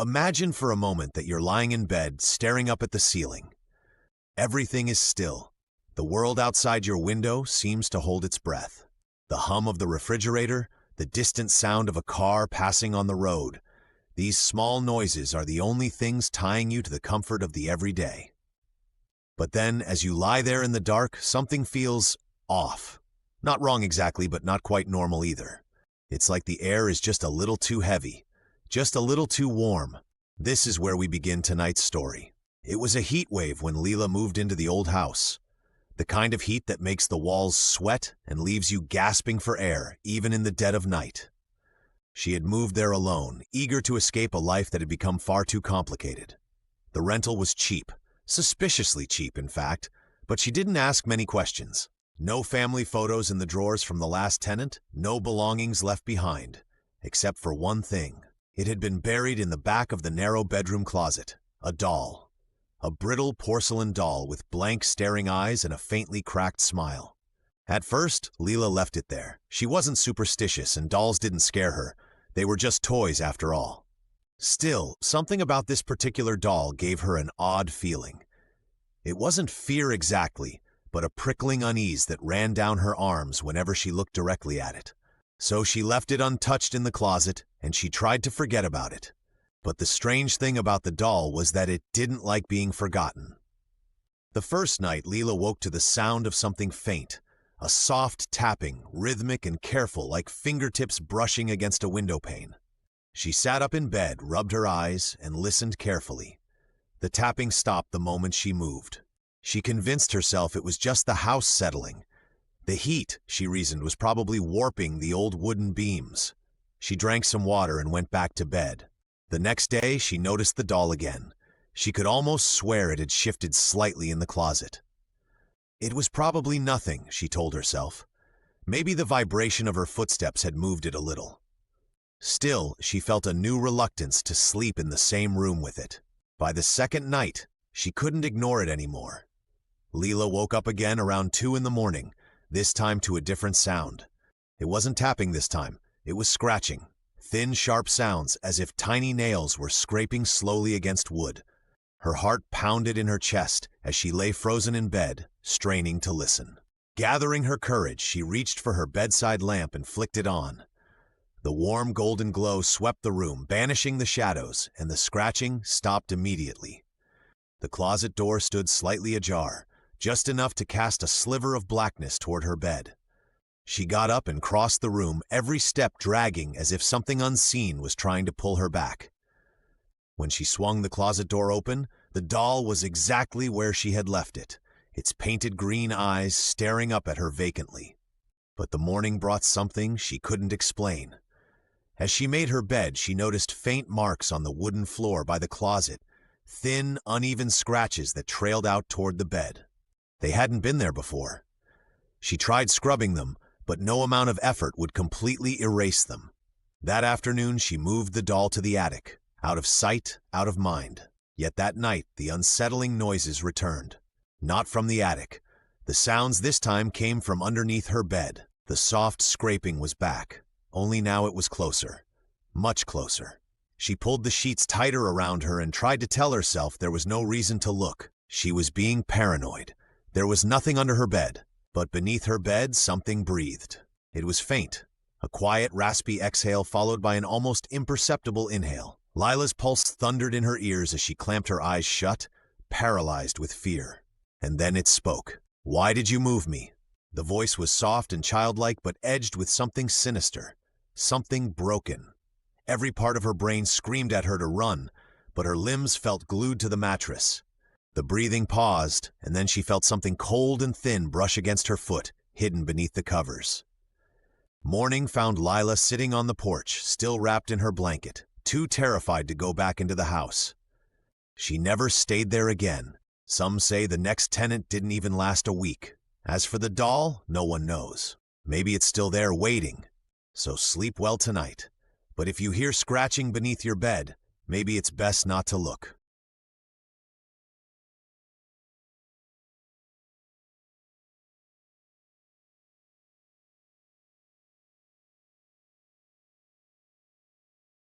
Imagine for a moment that you're lying in bed, staring up at the ceiling. Everything is still. The world outside your window seems to hold its breath. The hum of the refrigerator, the distant sound of a car passing on the road. These small noises are the only things tying you to the comfort of the everyday. But then, as you lie there in the dark, something feels off. Not wrong exactly, but not quite normal either. It's like the air is just a little too heavy. Just a little too warm. This is where we begin tonight's story. It was a heat wave when Leela moved into the old house. The kind of heat that makes the walls sweat and leaves you gasping for air, even in the dead of night. She had moved there alone, eager to escape a life that had become far too complicated. The rental was cheap, suspiciously cheap in fact, but she didn't ask many questions. No family photos in the drawers from the last tenant, no belongings left behind, except for one thing. It had been buried in the back of the narrow bedroom closet, a doll. A brittle porcelain doll with blank staring eyes and a faintly cracked smile. At first, Leela left it there. She wasn't superstitious and dolls didn't scare her. They were just toys after all. Still, something about this particular doll gave her an odd feeling. It wasn't fear exactly, but a prickling unease that ran down her arms whenever she looked directly at it. So she left it untouched in the closet, and she tried to forget about it. But the strange thing about the doll was that it didn't like being forgotten. The first night, Leela woke to the sound of something faint, a soft tapping, rhythmic and careful, like fingertips brushing against a window pane. She sat up in bed, rubbed her eyes, and listened carefully. The tapping stopped the moment she moved. She convinced herself it was just the house settling. The heat, she reasoned, was probably warping the old wooden beams. She drank some water and went back to bed. The next day, she noticed the doll again. She could almost swear it had shifted slightly in the closet. It was probably nothing, she told herself. Maybe the vibration of her footsteps had moved it a little. Still, she felt a new reluctance to sleep in the same room with it. By the second night, she couldn't ignore it anymore. Leela woke up again around 2 in the morning, this time to a different sound. It wasn't tapping this time, it was scratching. Thin, sharp sounds as if tiny nails were scraping slowly against wood. Her heart pounded in her chest as she lay frozen in bed, straining to listen. Gathering her courage, she reached for her bedside lamp and flicked it on. The warm golden glow swept the room, banishing the shadows, and the scratching stopped immediately. The closet door stood slightly ajar, just enough to cast a sliver of blackness toward her bed. She got up and crossed the room, every step dragging as if something unseen was trying to pull her back. When she swung the closet door open, the doll was exactly where she had left it, its painted green eyes staring up at her vacantly. But the morning brought something she couldn't explain. As she made her bed, she noticed faint marks on the wooden floor by the closet, thin, uneven scratches that trailed out toward the bed. They hadn't been there before. She tried scrubbing them, but no amount of effort would completely erase them. That afternoon, she moved the doll to the attic, out of sight, out of mind. Yet that night, the unsettling noises returned. Not from the attic. The sounds this time came from underneath her bed. The soft scraping was back, only now it was closer. Much closer. She pulled the sheets tighter around her and tried to tell herself there was no reason to look. She was being paranoid. There was nothing under her bed. But beneath her bed, something breathed. It was faint, a quiet, raspy exhale followed by an almost imperceptible inhale. Lila's pulse thundered in her ears as she clamped her eyes shut, paralyzed with fear. And then it spoke. "Why did you move me?" The voice was soft and childlike, but edged with something sinister, something broken. Every part of her brain screamed at her to run, but her limbs felt glued to the mattress. The breathing paused, and then she felt something cold and thin brush against her foot, hidden beneath the covers. Morning found Lila sitting on the porch, still wrapped in her blanket, too terrified to go back into the house. She never stayed there again. Some say the next tenant didn't even last a week. As for the doll, no one knows. Maybe it's still there waiting. So sleep well tonight. But if you hear scratching beneath your bed, maybe it's best not to look.